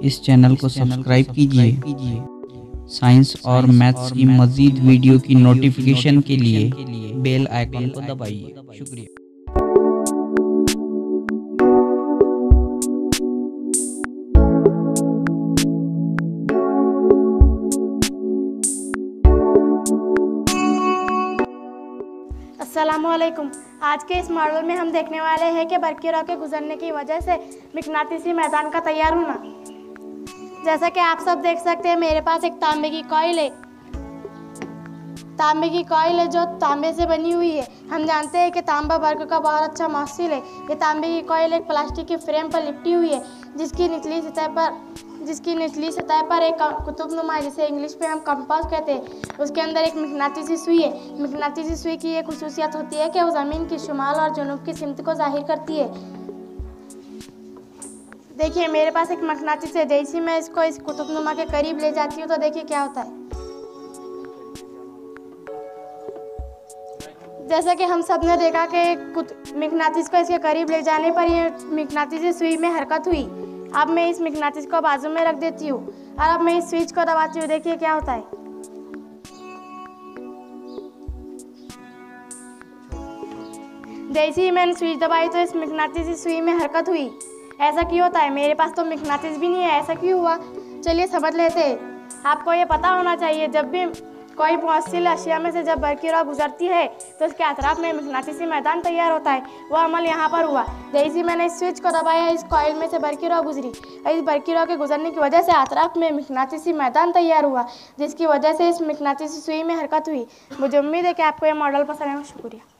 इस चैनल को सब्सक्राइब कीजिए। साइंस और मैथ्स की मज़ीद वीडियो की नोटिफिकेशन के लिए बेल आइकन को दबाइए। शुक्रिया। अस्सलामुअलैकुम। आज के इस मॉडल में हम देखने वाले हैं कि बरक़ी रॉ के गुजरने की वजह से मकनातीसी मैदान का तैयार होना। जैसा कि आप सब देख सकते हैं, मेरे पास एक तांबे की कॉइल है। तांबे की कॉइल है जो तांबे से बनी हुई है। हम जानते हैं कि तांबा वर्क का बहुत अच्छा मौसिल है। ये तांबे की कॉइल एक प्लास्टिक की फ्रेम पर लिपटी हुई है, जिसकी निचली सतह पर एक कुतुबनुमा है, जिसे इंग्लिश में हम कंपास कहते हैं। उसके अंदर एक मकनातीसी सुई है। मकनातीसी सुई की एक खुसूसियत होती है कि वो ज़मीन की शुमाल और जनूब की सिमत को ज़ाहिर करती है। देखिए, मेरे पास एक मकनातीस है। जैसे मैं इसको इस कुतुबनुमा के करीब ले जाती हूँ तो देखिए क्या होता है। जैसा कि हम सब ने देखा कि मकनातीस को इसके करीब ले जाने पर ये मकनातीसी सुई में हरकत हुई। अब मैं इस मकनातीस को बाजू में रख देती हूँ और अब मैं इस स्विच को दबाती हूँ। देखिए क्या होता है। जैसे ही मैंने स्विच दबाई तो इस मकनातीसी सुई में हरकत हुई। ऐसा क्यों होता है? मेरे पास तो मकनातीस भी नहीं है, ऐसा क्यों हुआ? चलिए समझ लेते हैं। आपको ये पता होना चाहिए, जब भी कोई मौसिल अशिया में से जब बरक़ी रॉ गुजरती है तो उसके अतराफ में मकनातीसी मैदान तैयार होता है। वो अमल यहाँ पर हुआ। जैसे मैंने इस स्विच को दबाया, इस कॉइल में से बरक़ी रॉ गुजरी। इस बरक़ी रॉ के गुजरने की वजह से अतराफ में मकनातीसी मैदान तैयार हुआ, जिसकी वजह से इस मकनातीसी सुई में हरकत हुई। मुझे उम्मीद है कि आपको यह मॉडल पसंद है। शुक्रिया।